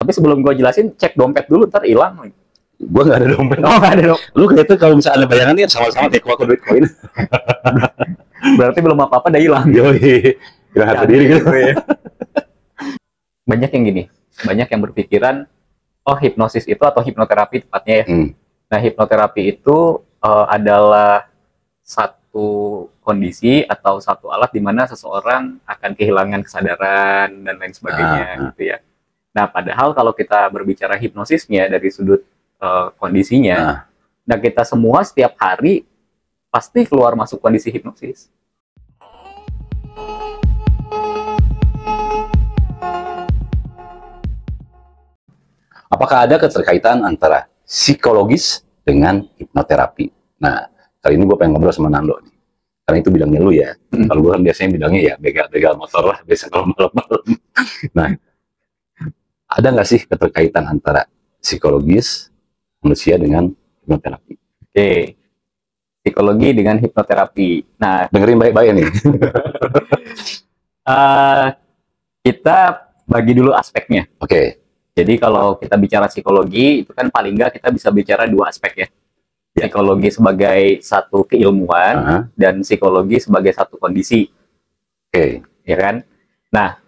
Tapi sebelum gue jelasin, cek dompet dulu, ntar hilang. Gue nggak ada dompet. Oh, nggak ada dong. Lu kayak itu kalau misalnya ada bayangan ya sama-sama kayak aku duit koin. Berarti belum apa-apa udah hilang. Yoi, hilang harga diri gitu. Banyak yang gini, banyak yang berpikiran, oh hipnosis itu atau hipnoterapi tepatnya ya. Nah, hipnoterapi itu adalah satu kondisi atau satu alat di mana seseorang akan kehilangan kesadaran dan lain sebagainya gitu ya. Nah, padahal kalau kita berbicara hipnosisnya dari sudut kondisinya, nah kita semua setiap hari pasti keluar masuk kondisi hipnosis. Apakah ada keterkaitan antara psikologis dengan hipnoterapi? Nah, kali ini gue pengen ngobrol sama Nando nih. Karena itu bidangnya lu ya. Kalau gue kan biasanya bidangnya ya begal-begal motor lah, biasa kalau malam-malam. Nah, ada nggak sih keterkaitan antara psikologis manusia dengan hipnoterapi? Oke, psikologi dengan hipnoterapi. Nah, dengerin baik-baik nih. Kita bagi dulu aspeknya. Oke. Jadi kalau kita bicara psikologi, itu kan paling nggak kita bisa bicara dua aspek ya. Psikologi sebagai satu keilmuan, dan psikologi sebagai satu kondisi. Oke. Ya kan? Nah,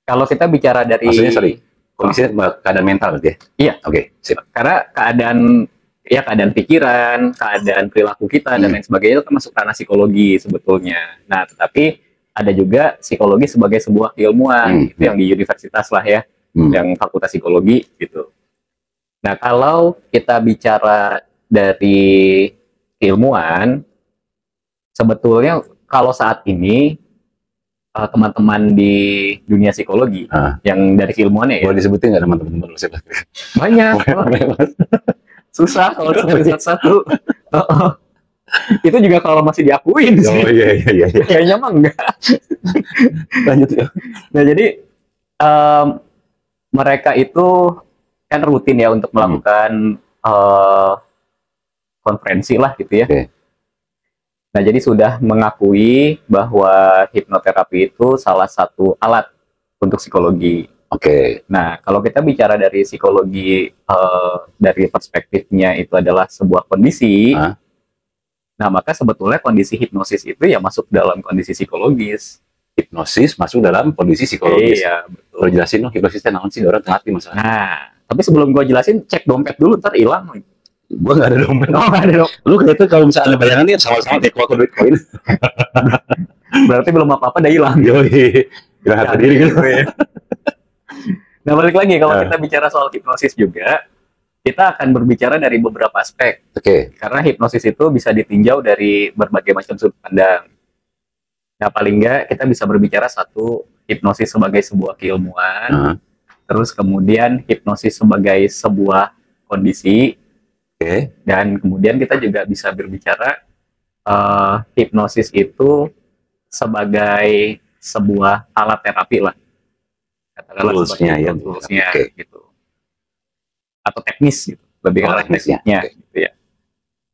kalau kita bicara dari... Maksudnya, sorry, kondisi keadaan mental berarti ya? Iya. Oke, sip. Karena keadaan pikiran, keadaan perilaku kita, dan lain sebagainya itu kan masuk ranah psikologi sebetulnya. Nah, tetapi ada juga psikologi sebagai sebuah keilmuan, itu yang di universitas lah ya. Yang fakultas psikologi gitu. Nah, kalau kita bicara dari keilmuan, sebetulnya kalau saat ini teman-teman di dunia psikologi yang dari keilmuannya ya. Boleh disebutin nggak teman-teman? Banyak. Susah kalau disebut satu. Itu juga kalau masih diakuin sih. Oh iya. Kayaknya mah enggak. Lanjut ya. Nah, jadi mereka itu kan rutin ya untuk melakukan konferensi lah gitu ya. Nah, jadi sudah mengakui bahwa hipnoterapi itu salah satu alat untuk psikologi. Nah, kalau kita bicara dari psikologi dari perspektifnya itu adalah sebuah kondisi. Nah, maka sebetulnya kondisi hipnosis itu ya masuk dalam kondisi psikologis. Hipnosis masuk dalam kondisi psikologis. Iya, betul. Kalau jelasin dong hipnosisnya naon sih, orang ngerti masalah. Nah, tapi sebelum gue jelasin, cek dompet dulu, ntar hilang. Gue nggak ada dompet. Oh, nggak ada dong. Lu kayak itu kalau misalnya ada bayangan ya sama-sama kayak aku duit koin. Berarti belum apa-apa udah hilang. Yoi, hilang harga diri gitu. Nah, balik lagi kalau kita bicara soal hipnosis juga, kita akan berbicara dari beberapa aspek. Karena hipnosis itu bisa ditinjau dari berbagai macam sudut pandang. Nah, paling nggak kita bisa berbicara satu, hipnosis sebagai sebuah keilmuan, terus kemudian hipnosis sebagai sebuah kondisi, dan kemudian kita juga bisa berbicara hipnosis itu sebagai sebuah alat terapi lah, katakanlah toolsnya gitu, atau teknis gitu, lebih ke arah teknisnya gitu ya.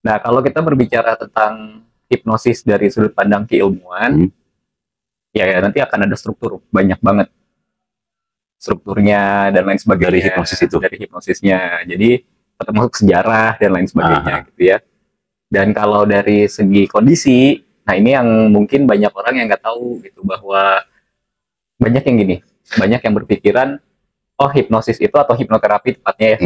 Nah, kalau kita berbicara tentang hipnosis dari sudut pandang keilmuan, ya nanti akan ada struktur banyak banget strukturnya dan lain sebagainya dari hipnosis itu, dari hipnosisnya. Jadi termasuk sejarah dan lain sebagainya gitu ya. Dan kalau dari segi kondisi, nah ini yang mungkin banyak orang yang nggak tahu gitu, bahwa banyak yang gini, banyak yang berpikiran, oh hipnosis itu atau hipnoterapi tepatnya ya.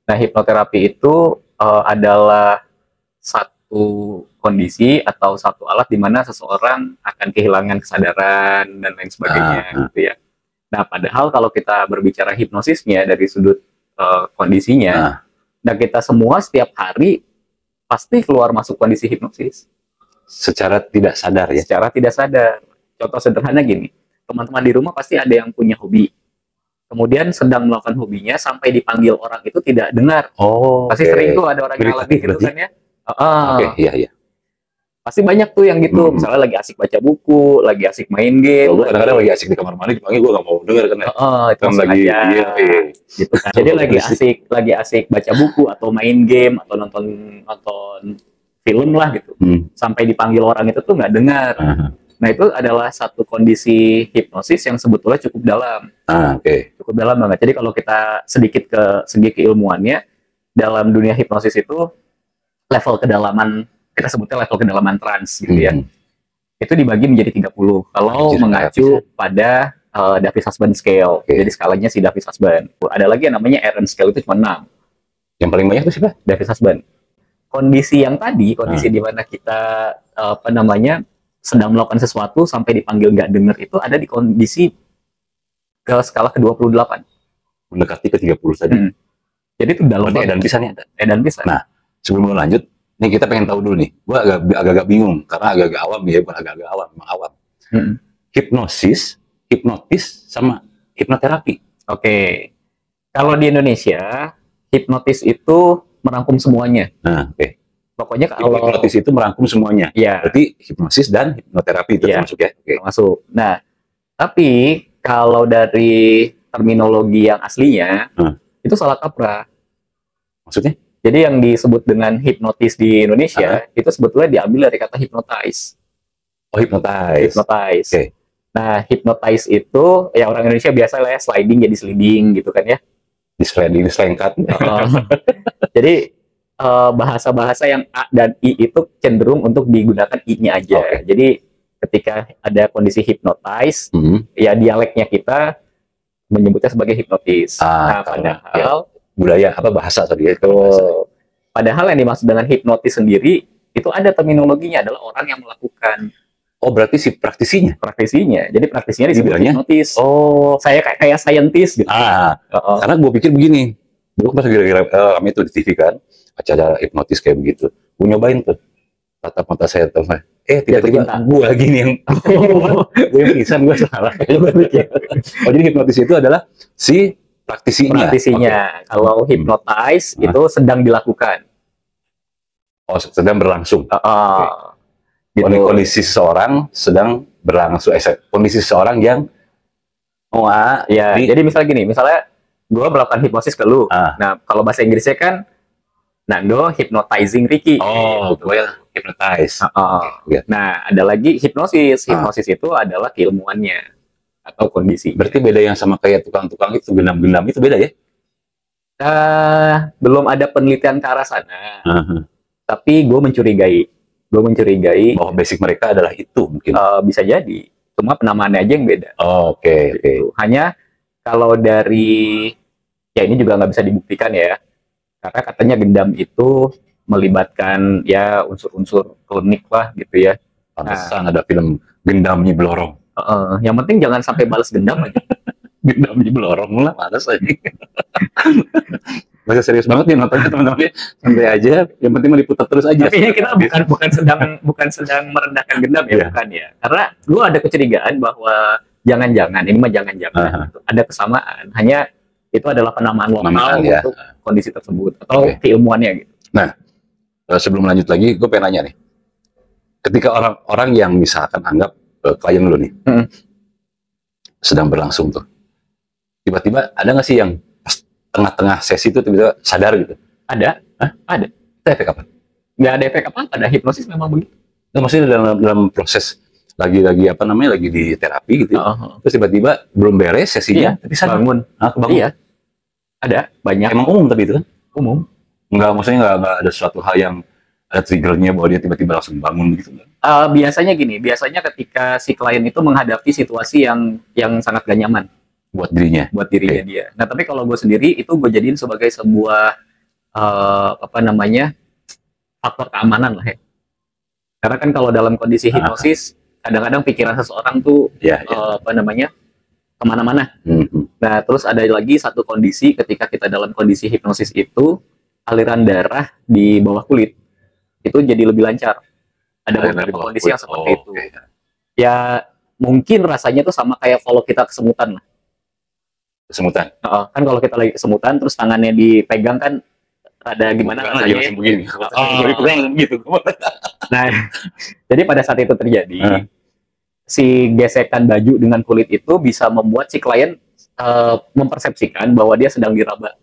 Nah, hipnoterapi itu adalah satu kondisi atau satu alat di mana seseorang akan kehilangan kesadaran dan lain sebagainya gitu ya. Nah, padahal kalau kita berbicara hipnosisnya dari sudut kondisinya, nah kita semua setiap hari pasti keluar masuk kondisi hipnosis. Secara tidak sadar ya? Secara tidak sadar. Contoh sederhana gini, teman-teman di rumah pasti ada yang punya hobi. Kemudian sedang melakukan hobinya sampai dipanggil orang itu tidak dengar. Pasti sering tuh ada orang yang lagi gitu kan ya. Iya. Pasti banyak tuh yang gitu, misalnya lagi asik baca buku, lagi asik main game. Gue kadang-kadang lagi asik di kamar mandi, dipanggil gue gak mau denger kan ya. Itu lagi gitu kan. Jadi lagi asik baca buku atau main game atau nonton film lah gitu. Sampai dipanggil orang itu tuh nggak dengar. Nah, itu adalah satu kondisi hipnosis yang sebetulnya cukup dalam. Cukup dalam banget. Jadi kalau kita sedikit ke segi keilmuannya, dalam dunia hipnosis itu level kedalaman, kita sebutnya level kedalaman trans gitu ya. Itu dibagi menjadi 30 kalau mengacu pada Davis-Husband scale. Jadi skalanya si Davis-Husband. Ada lagi yang namanya Aaron scale, itu cuma 6. Yang paling banyak itu siapa? Davis-Husband. Kondisi yang tadi, kondisi di mana kita sedang melakukan sesuatu sampai dipanggil nggak dengar, itu ada di kondisi ke skala ke-28. Mendekati ke 30 tadi. Jadi itu dalam banget. Edan pisan ya? Edan pisan. Nah, sebelum lanjut, nih kita pengen tahu dulu nih. Gua agak-agak bingung, karena agak-agak awam ya, bukan agak-agak awam, memang awam. Hipnosis, hipnotis, sama hipnoterapi. Oke. Kalau di Indonesia, hipnotis itu merangkum semuanya. Pokoknya kalau hipnotis itu merangkum semuanya. Ya. Berarti hipnosis dan hipnoterapi itu termasuk ya. Masuk. Nah, tapi kalau dari terminologi yang aslinya itu salah kaprah. Maksudnya? Jadi yang disebut dengan hipnotis di Indonesia itu sebetulnya diambil dari kata hypnotize. Oh, hypnotize. Hypnotize. Nah, hypnotize itu ya orang Indonesia biasa lah ya, sliding jadi sliding gitu kan ya. Diselengkat. Jadi bahasa-bahasa yang A dan I itu cenderung untuk digunakan I-nya aja. Jadi ketika ada kondisi hypnotize, ya dialeknya kita menyebutnya sebagai hipnotis. Nah, padahal budaya bahasa tadi itu. Padahal yang dimaksud dengan hipnotis sendiri itu ada terminologinya, adalah orang yang melakukan. Oh, berarti si praktisinya. Jadi praktisinya disebut hipnotis. Oh, saya kayak scientist gitu. Karena gue pikir begini. Dulu pas kira-kira kami itu di TV kan, acara hipnotis kayak begitu. Gue nyobain tuh. Tatap mata saya tuh. Tiba-tiba gue gini yang gue pingsan, gue salah. Oh, jadi hipnotis itu adalah si praktisinya. Kalau hypnotize itu sedang dilakukan. Oh, sedang berlangsung. Gitu. Kondisi seseorang sedang berlangsung. Kondisi seseorang yang jadi misalnya gini, misalnya gue melakukan hipnosis ke lu. Nah, kalau bahasa Inggrisnya kan Nando hypnotizing Ricky. Oh, gue hypnotize. Nah, ada lagi hipnosis. Hipnosis itu adalah keilmuannya atau kondisi. Berarti beda yang sama kayak tukang-tukang itu, gendam-gendam itu beda ya? Belum ada penelitian ke arah sana. Tapi gue mencurigai bahwa basic mereka adalah itu mungkin. Bisa jadi. Cuma penamaannya aja yang beda. Oke. Hanya kalau dari, ya ini juga nggak bisa dibuktikan ya. Karena katanya gendam itu melibatkan ya unsur-unsur klinik lah gitu ya. Pantesan ada film Gendam Nyi Blorong. Yang penting jangan sampai balas gendam aja. Gendam Nyi Blorong lah, males aja. Masa serius banget nih nontonnya teman-teman. Santai aja, yang penting mau diputar terus aja. Tapi kita bukan sedang merendahkan gendam ya, bukan ya. Karena gue ada kecurigaan bahwa jangan-jangan, ini mah jangan-jangan ada kesamaan. Hanya itu adalah penamaan lokal untuk kondisi tersebut atau keilmuannya gitu. Nah, sebelum lanjut lagi, gue pengen nanya nih. Ketika orang-orang yang misalkan anggap klien lu nih sedang berlangsung tuh, tiba-tiba ada nggak sih yang tengah-tengah sesi itu tiba-tiba sadar gitu? Ada. Ada. Itu efek apa? Nggak ada efek apa-apa. Ada hipnosis memang begitu. Nah, maksudnya dalam proses lagi di terapi gitu. Terus tiba-tiba belum beres sesinya, tapi sadar. Bangun. Kebangun. Iya. Ada banyak. Emang umum tapi itu kan? Umum. Maksudnya nggak ada suatu hal yang ada triggernya bahwa dia tiba-tiba langsung bangun gitu. Biasanya gini. Biasanya ketika si klien itu menghadapi situasi yang sangat gak nyaman. Buat dirinya dia. Nah, tapi kalau gue sendiri itu gue jadiin sebagai sebuah faktor keamanan lah ya. Karena kan kalau dalam kondisi hipnosis kadang-kadang pikiran seseorang tuh kemana-mana. Nah, terus ada lagi satu kondisi ketika kita dalam kondisi hipnosis itu aliran darah di bawah kulit itu jadi lebih lancar. Ada beberapa kondisi yang seperti itu. Ya mungkin rasanya tuh sama kayak kalau kita kesemutan lah. Kesemutan. Kan kalau kita lagi kesemutan terus tangannya dipegang kan ada gimana rasanya. Gitu. Nah, jadi pada saat itu terjadi si gesekan baju dengan kulit itu bisa membuat si klien mempersepsikan bahwa dia sedang diraba.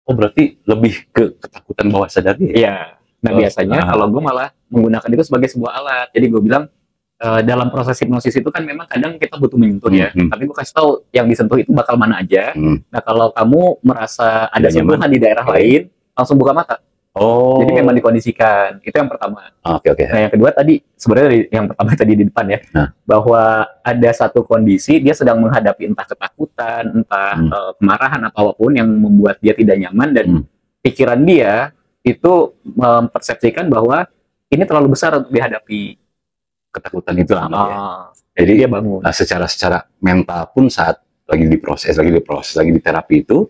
Oh, berarti lebih ke ketakutan bawah sadar dia? Iya. Nah, biasanya kalau gue malah menggunakan itu sebagai sebuah alat. Jadi gue bilang, dalam proses hipnosis itu kan memang kadang kita butuh menyentuh ya. Tapi gue kasih tahu yang disentuh itu bakal mana aja. Nah kalau kamu merasa ada sentuhan di daerah lain, langsung buka mata. Oh. Jadi memang dikondisikan. Itu yang pertama. Oke. Nah yang kedua tadi sebenarnya yang pertama tadi di depan ya, bahwa ada satu kondisi dia sedang menghadapi entah ketakutan, entah kemarahan atau apapun yang membuat dia tidak nyaman dan pikiran dia itu mempersepsikan bahwa ini terlalu besar untuk dihadapi. Ketakutan itu lah ya. Jadi dia bangun. Nah, secara mental pun saat lagi diproses, lagi di terapi itu,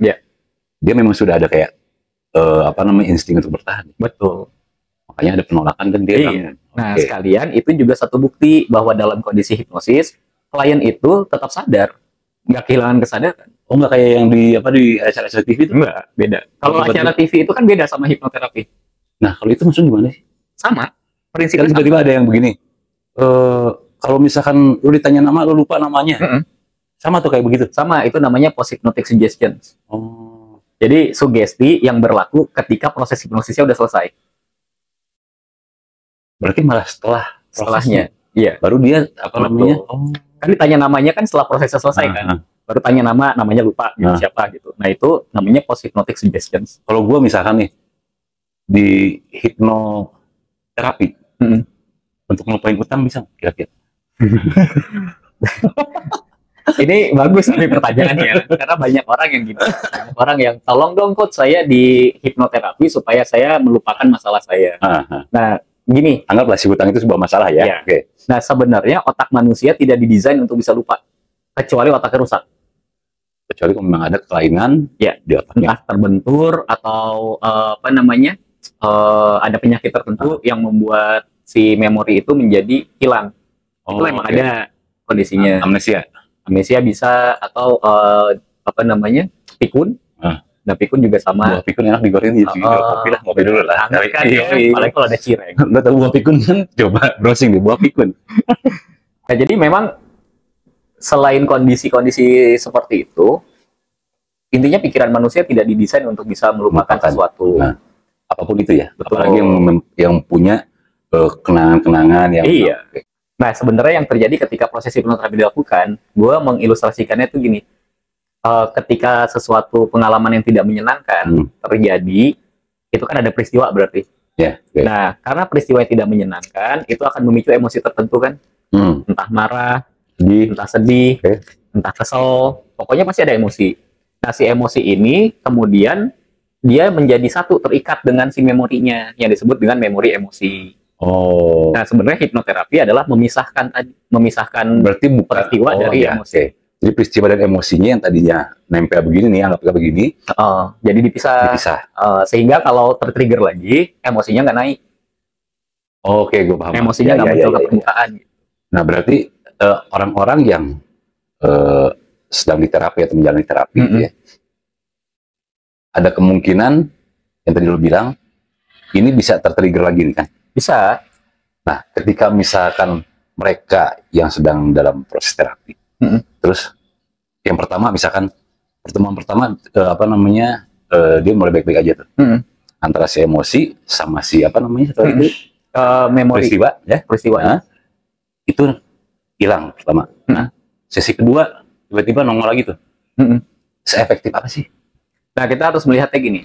dia memang sudah ada kayak insting untuk bertahan. Betul. Makanya ada penolakan dan dia bangun. Nah, sekalian itu juga satu bukti bahwa dalam kondisi hipnosis, klien itu tetap sadar, nggak kehilangan kesadaran. Oh, nggak kayak yang di acara-acara TV itu? Enggak, beda. Kalau acara TV itu kan beda sama hipnoterapi. Nah, kalau itu maksudnya gimana sih? Sama. Prinsipnya tiba-tiba ada yang begini. Kalau misalkan lu ditanya nama, lu lupa namanya. Sama tuh kayak begitu? Sama, itu namanya post-hypnotic suggestion. Oh. Jadi sugesti yang berlaku ketika proses hipnosisnya udah selesai. Berarti malah setelahnya. Iya. Baru dia namanya? Kan ditanya namanya kan setelah prosesnya selesai kan. Baru tanya namanya lupa gitu, siapa gitu. Nah itu namanya post-hypnotic suggestion. Kalau gue misalkan nih di hipnoterapi, untuk ngelupain utang bisa kira-kira? Ini bagus nih pertanyaannya, karena banyak orang yang gini, banyak orang yang tolong dong coach saya di hipnoterapi supaya saya melupakan masalah saya. Nah gini, anggaplah si hutang itu sebuah masalah ya. Oke. Nah sebenarnya otak manusia tidak didesain untuk bisa lupa, kecuali otaknya rusak. Kecuali kalau memang ada kelainan di otaknya, entah terbentur atau ada penyakit tertentu yang membuat si memori itu menjadi hilang. Itu memang ada kondisinya. Amnesia bisa atau pikun. Nah pikun juga sama. Buah pikun enak digoreng gitu. Ngopi dulu lah. Paling kalau ada cireng. Lo tahu buah pikun kan? Coba browsing di buah pikun. Nah jadi memang selain kondisi-kondisi seperti itu, intinya pikiran manusia tidak didesain untuk bisa melupakan sesuatu. Nah, apapun itu ya. Betul. Apalagi yang punya kenangan-kenangan yang. Iya. Nah sebenarnya yang terjadi ketika proses hipnoterapi dilakukan, gue mengilustrasikannya tuh gini. Ketika sesuatu pengalaman yang tidak menyenangkan terjadi, itu kan ada peristiwa berarti. Nah karena peristiwa yang tidak menyenangkan itu akan memicu emosi tertentu kan. Entah marah, entah sedih, entah kesel, pokoknya pasti ada emosi. Nah si emosi ini kemudian dia menjadi satu, terikat dengan si memorinya yang disebut dengan memori emosi. Nah sebenarnya hipnoterapi adalah memisahkan berarti peristiwa dari emosi. Jadi peristiwa dan emosinya yang tadinya nempel begini nih, anggaplah begini, jadi dipisah. Sehingga kalau tertrigger lagi, emosinya nggak naik. Oke, gue paham. Emosinya nggak muncul ke permukaan. Nah berarti orang-orang yang sedang diterapi atau menjalani terapi, ya, ada kemungkinan yang tadi lo bilang ini bisa tertrigger lagi nih kan? Bisa. Nah ketika misalkan mereka yang sedang dalam proses terapi, terus yang pertama misalkan pertemuan pertama dia mulai baik-baik aja tuh, antara si emosi sama si memori peristiwa itu hilang pertama. Nah sesi kedua tiba-tiba nongol lagi tuh. Seefektif apa sih? Nah kita harus melihatnya gini,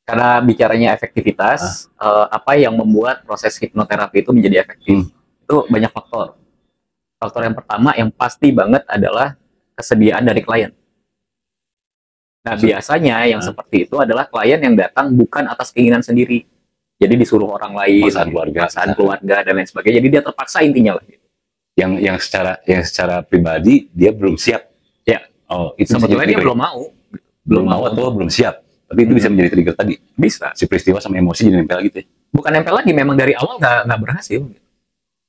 karena bicaranya efektivitas, apa yang membuat proses hipnoterapi itu menjadi efektif? Itu banyak faktor. Faktor yang pertama yang pasti banget adalah kesediaan dari klien. Nah biasanya yang seperti itu adalah klien yang datang bukan atas keinginan sendiri, jadi disuruh orang lain, paksaan keluarga dan lain sebagainya. Jadi dia terpaksa intinya lah. Yang secara pribadi dia belum siap. Ya. Itu sebetulnya dia belum mau atau belum siap. Tapi itu bisa menjadi trigger tadi. Bisa. Si peristiwa sama emosi jadi nempel gitu ya. Bukan nempel lagi, memang dari awal nggak berhasil.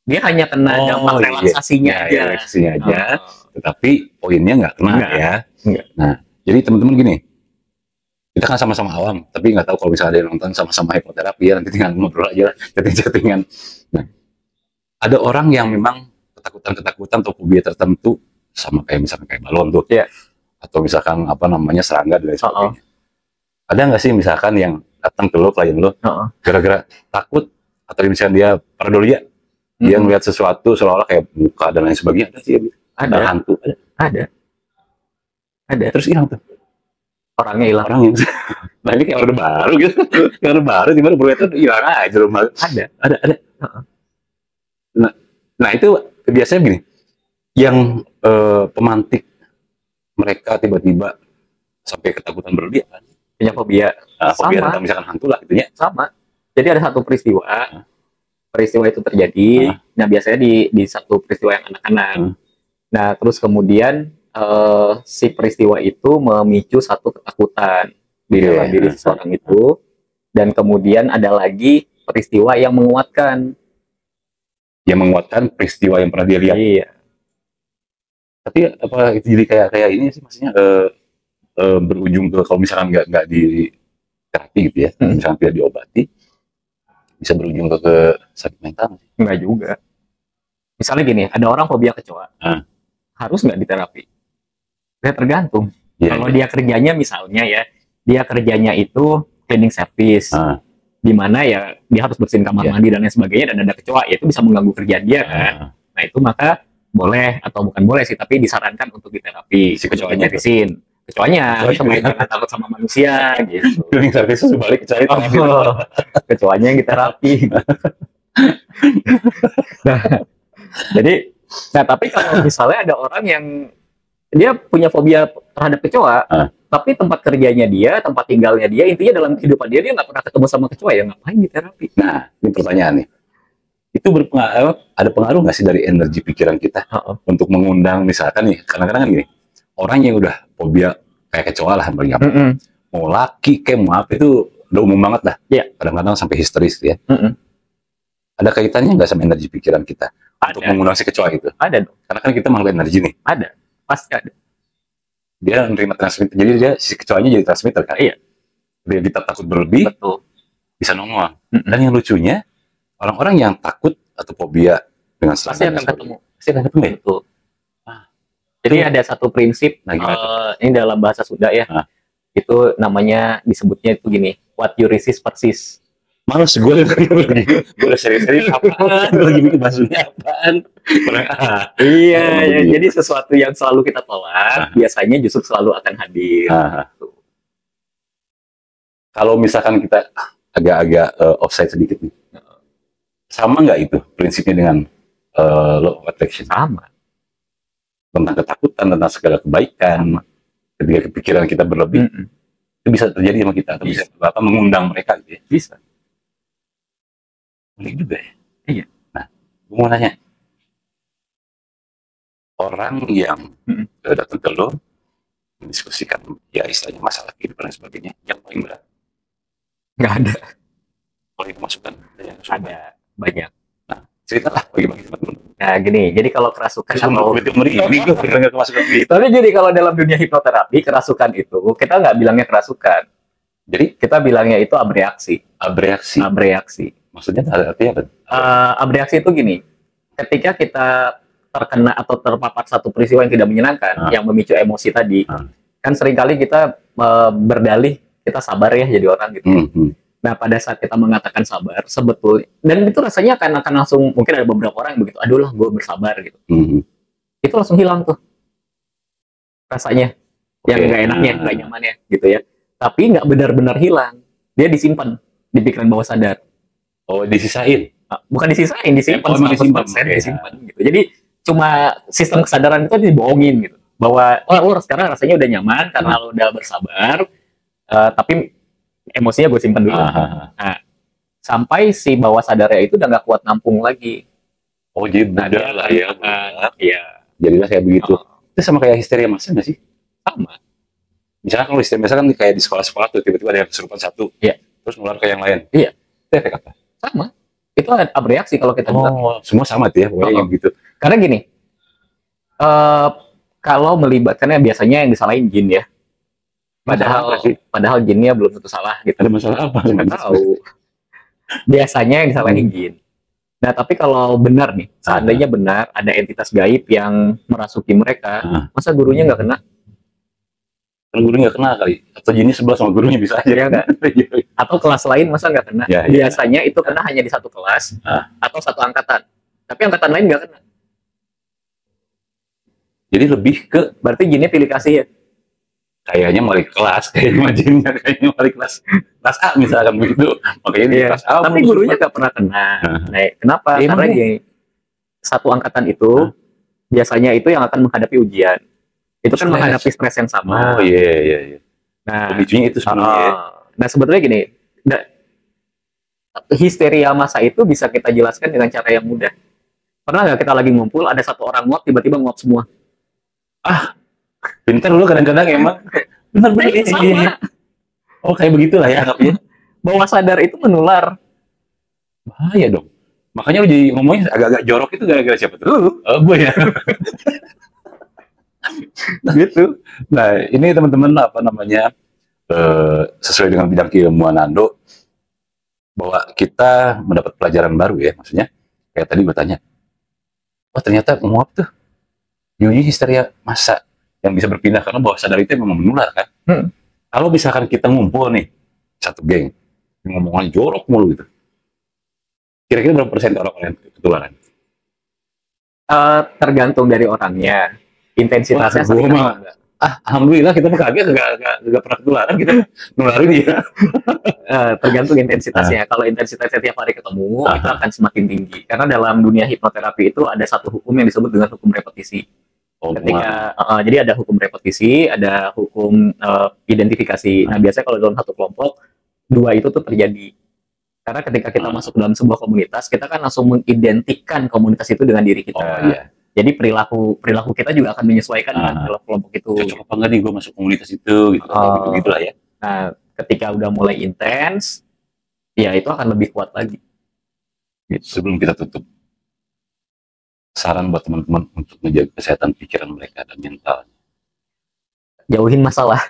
Dia hanya kena dampak relaksasinya aja. Tetapi poinnya nggak kena ya. Nah, jadi teman-teman gini, kita kan sama-sama awam, tapi nggak tahu kalau misalnya ada yang nonton sama-sama hipnoterapi ya, nanti tinggal ngobrol aja, chatting-chattingan. Nah, ada orang yang memang ketakutan atau fobia tertentu sama misalkan kayak balon tuh, atau misalkan serangga dan lain sebagainya. Ada nggak sih misalkan yang datang ke lo, klien lo, gara-gara takut atau misalnya dia pareidolia, Dia ngeliat sesuatu seolah-olah kayak muka dan lain sebagainya. Ada sih, ada hantu. Ada. Terus hilang tuh. Orangnya hilang. Nah ini kayak orde baru gitu. Kayak orde baru, tiba-tiba berita hilang aja rumah. Ada. Nah itu biasanya gini, yang pemantik mereka tiba-tiba sampai ketakutan berlebihan. Punya fobia. Fobia tentang misalkan hantu lah gitu ya. Sama. Jadi ada satu peristiwa. Peristiwa itu terjadi. Nah biasanya di satu peristiwa yang anak-anak. Nah terus kemudian si peristiwa itu memicu satu ketakutan di dalam diri seseorang itu, dan kemudian ada lagi peristiwa yang menguatkan peristiwa yang pernah dia lihat. Iya. Tapi apa itu jadi kayak ini sih, maksudnya berujung ke kalau misalkan nggak di terapi gitu ya, misalkan tidak diobati, bisa berujung ke sakit mental? Enggak juga. Misalnya gini, ada orang fobia kecoa, harus nggak diterapi? Ya tergantung. Kalau dia kerjanya misalnya ya, dia kerjanya itu cleaning service, di mana ya dia harus bersihin kamar mandi dan lain sebagainya, dan ada kecoa, ya itu bisa mengganggu kerjaan dia kan. Nah itu maka boleh atau bukan boleh sih, tapi disarankan untuk diterapi. Si kecoanya dirisin. Kecoanya jangan takut sama manusia gitu. Cleaning service sebalik Kecoanya yang diterapi. Nah tapi kalau misalnya ada orang yang dia punya fobia terhadap kecoa, tapi tempat kerjanya dia, tempat tinggalnya dia, intinya dalam kehidupan dia nggak pernah ketemu sama kecoa, ya ngapain di terapi? Nah, ini pertanyaan nih. Itu ada pengaruh nggak sih dari energi pikiran kita untuk mengundang, misalkan nih, kadang-kadang kan gini, orang yang udah fobia kayak kecoa lah, mau laki, kayak mau apa, itu udah umum banget lah. Kadang-kadang sampai histeris ya. Ada kaitannya nggak sama energi pikiran kita untuk mengundang si kecoa itu? Ada dong. Karena kan kita makhluk energi nih. Ada. Pasti ada. Dia menerima transmitter, jadi dia si kecoanya jadi transmitter kan? Iya. Dia kita takut berlebih, bisa nongol. Dan yang lucunya, orang-orang yang takut atau fobia dengan pasti akan ketemu. Betul. Jadi ada satu prinsip, ini dalam bahasa Sunda ya, itu namanya, disebutnya itu gini, what you resist persis. Males gue udah serius-serius apaan, gue lagi bikin bahasanya apaan. Iya, jadi sesuatu yang selalu kita tolak, biasanya justru selalu akan hadir. Kalau misalkan kita agak-agak offside sedikit nih, sama nggak itu prinsipnya dengan law of attraction? Sama. Tentang ketakutan, tentang segala kebaikan, ketika kepikiran kita berlebih, itu bisa terjadi sama kita, atau bisa mengundang mereka gitu ya? Bisa. Unik juga ya? Iya. Nah, gue mau nanya, orang yang datang ke lo, mendiskusikan ya istilahnya masalah kehidupan dan sebagainya, yang paling berat? Nggak ada. Kalau itu masukan? Ada, banyak. Nah, ceritalah bagaimana teman-teman. Nah gini, jadi kalau kerasukan tapi jadi kalau dalam dunia hipnoterapi, kerasukan itu kita nggak bilangnya kerasukan. Jadi kita bilangnya itu abreaksi. Abreaksi. Maksudnya artinya apa? Abreaksi itu gini, ketika kita terkena atau terpapar satu peristiwa yang tidak menyenangkan, yang memicu emosi tadi, kan seringkali kita berdalih kita sabar ya jadi orang gitu. Nah pada saat kita mengatakan sabar, sebetulnya, dan itu rasanya akan langsung, mungkin ada beberapa orang yang begitu, aduh lah gue bersabar gitu. Itu langsung hilang tuh rasanya, yang nggak enaknya, nggak nyamannya gitu ya. Tapi nggak benar-benar hilang, dia disimpan di pikiran bawah sadar. Oh, disisain? Bukan disisain, disimpan. Disimpan gitu. Jadi cuma sistem kesadaran itu dibohongin gitu, bahwa lo sekarang rasanya udah nyaman karena lo udah bersabar, tapi emosinya gue simpen dulu. Nah, sampai si bawah sadarnya itu udah nggak kuat nampung lagi. Oh, jadi mudah lah ya. Iya. Jadilah kayak begitu. Itu sama kayak histeria massa nggak sih? Sama. Misalnya kalau histeria massa kan kayak di sekolah-sekolah tuh, tiba-tiba ada yang kesurupan satu, terus nular ke yang lain. Iya. Itu efek apa? Sama. Itu abreaksi kalau kita bilang. Semua sama tuh ya, pokoknya gitu. Karena gini, kalau melibatkannya biasanya yang disalahin jin ya. Padahal jinnya belum tentu salah gitu. Ada masalah apa? Nggak tahu. Biasanya yang disalahin jin. Nah, tapi kalau benar nih, seandainya benar ada entitas gaib yang merasuki mereka, masa gurunya nggak kena? Kalau gurunya nggak kena kali, atau jinnya sebelah sama gurunya bisa aja ya nggak? Atau kelas lain masa nggak kena? Biasanya itu kena hanya di satu kelas atau satu angkatan. Tapi angkatan lain nggak kena. Jadi lebih ke Berarti gini pilih kasih ya. kayaknya wali kelas, kayaknya wali kelas A misalkan begitu. Makanya di kelas A. Tapi gurunya nggak pernah kena. Nah, kenapa? Karena gini, satu angkatan itu biasanya itu yang akan menghadapi ujian. Itu kan menghadapi stres yang sama. Oh iya. Nah, pemicunya itu sebenarnya. Nah, sebetulnya gini, histeria masa itu bisa kita jelaskan dengan cara yang mudah. Pernah nggak kita lagi ngumpul, ada satu orang nguap, tiba-tiba nguap semua? Pintar lu kadang-kadang emang. Benar-benar sama. Oh, kayak begitulah ya anggapnya. Bawah sadar itu menular. Bahaya dong. Makanya lu jadi ngomongnya agak-agak jorok itu gara-gara siapa tuh? Gue ya. Gitu. Nah, ini teman-teman apa namanya sesuai dengan bidang keilmuan Nando, bahwa kita mendapat pelajaran baru ya, maksudnya kayak tadi gue tanya, oh ternyata menguap tuh Yuni histeria masa yang bisa berpindah karena bawah sadar itu memang menular kan. Kalau misalkan kita ngumpul nih satu geng ngomongan jorok mulu gitu, kira-kira berapa persen orang yang ketularan? Tergantung dari orangnya, intensitasnya sama enggak. Alhamdulillah kita kaget nggak pernah ketularan, kita nularin dia. Tergantung intensitasnya. Kalau intensitasnya tiap hari ketemu, itu akan semakin tinggi. Karena dalam dunia hipnoterapi itu ada satu hukum yang disebut dengan hukum repetisi. Jadi ada hukum repetisi, ada hukum identifikasi. Nah, biasanya kalau dalam satu kelompok, dua itu tuh terjadi. Karena ketika kita masuk dalam sebuah komunitas, kita kan langsung mengidentikan komunitas itu dengan diri kita. Jadi perilaku kita juga akan menyesuaikan dengan kelompok itu. Cocok apa enggak nih gue masuk komunitas itu, gitu lah ya. Nah, ketika udah mulai intens, ya itu akan lebih kuat lagi. Sebelum kita tutup, saran buat teman-teman untuk menjaga kesehatan pikiran mereka dan mental. Jauhin masalah.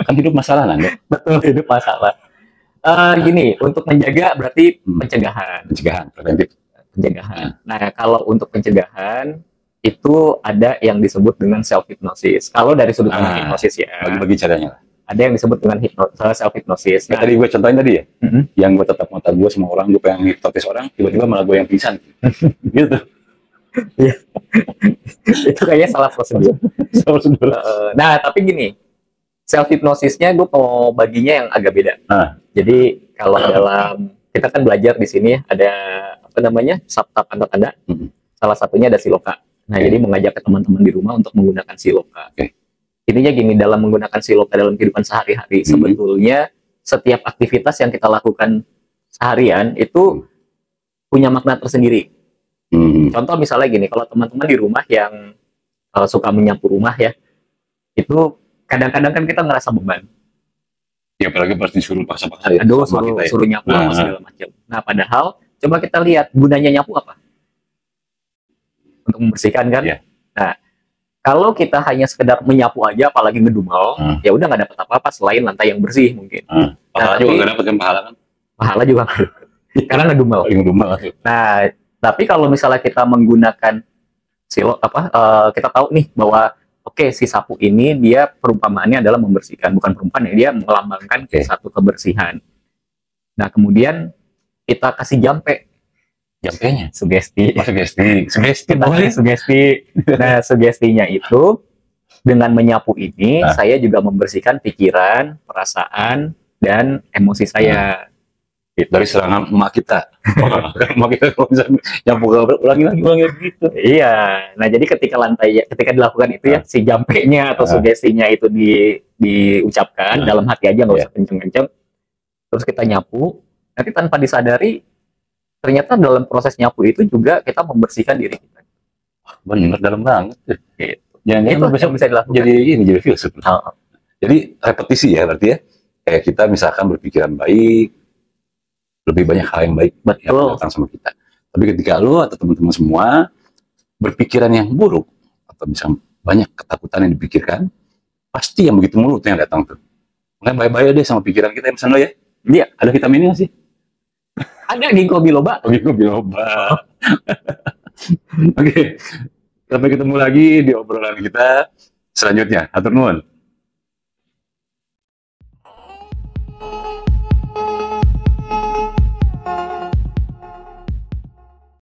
Kan hidup masalah, Nanda. Betul, hidup masalah. Gini, untuk menjaga berarti pencegahan. Pencegahan, preventif. Pencegahan. Nah, kalau untuk pencegahan, itu ada yang disebut dengan self-hypnosis. Kalau dari sudut pandang hipnosis ya. Bagi-bagi caranya. Ada yang disebut dengan self-hypnosis. Nah, tadi gue contohin tadi ya, yang gue tetap mata gue sama orang, gue pengen hipnotis orang, tiba-tiba malah gue yang pingsan. Gitu. Iya. Itu kayaknya salah prosedur. Nah, tapi gini, self-hypnosisnya gue mau baginya yang agak beda. Jadi kalau dalam, kita kan belajar di sini ada apa namanya, sub-tab tanda-tanda. Salah satunya ada siloka. Nah, jadi mengajak ke teman-teman di rumah untuk menggunakan siloka. Intinya gini, dalam menggunakan siloka dalam kehidupan sehari-hari, sebetulnya setiap aktivitas yang kita lakukan seharian itu punya makna tersendiri. Contoh misalnya gini, kalau teman-teman di rumah yang suka menyapu rumah ya, itu kadang-kadang kan kita ngerasa beban. Ya, apalagi pas disuruh paksa-paksa ya. Aduh, suruh nyapu apa segala macam. Nah, padahal coba kita lihat gunanya nyapu apa? Untuk membersihkan kan? Nah, kalau kita hanya sekedar menyapu aja, apalagi ngedumel, ya udah nggak dapat apa-apa selain lantai yang bersih mungkin. Pahala juga nggak dapat kan, pahala kan? Pahala juga nggak dapat. Karena ngedumel. Nah, tapi kalau misalnya kita menggunakan kita tahu nih bahwa si sapu ini dia perumpamaannya adalah membersihkan, bukan perumpamaan, dia melambangkan satu kebersihan. Nah, kemudian kita kasih jampenya, sugesti. Nah, sugestinya itu dengan menyapu ini saya juga membersihkan pikiran, perasaan, dan emosi saya. Dari serangan emak kita. Emak kita kalau bisa nyapu ulangi lagi gitu. Iya. Nah, jadi ketika dilakukan itu ya, si jampenya atau sugestinya itu diucapkan dalam hati aja, nggak usah kenceng-kenceng. Terus kita nyapu, nanti tanpa disadari ternyata dalam proses nyapu itu juga kita membersihkan diri kita. Bener, dalam banget. Gitu. Jangan bisa dilakukan. Jadi filsuf. Jadi repetisi ya berarti ya. Kayak kita misalkan berpikiran baik, lebih banyak hal yang baik yang datang sama kita. Tapi ketika lu atau teman-teman semua berpikiran yang buruk atau misalnya banyak ketakutan yang dipikirkan, pasti yang begitu mulut yang datang tuh. Makanya baik-baik deh sama pikiran kita, misalnya lo ya. Iya, ada vitaminnya sih. Ada ginkgo biloba. Ginkgo biloba. Oke. Sampai ketemu lagi di obrolan kita selanjutnya. Hatur nuhun.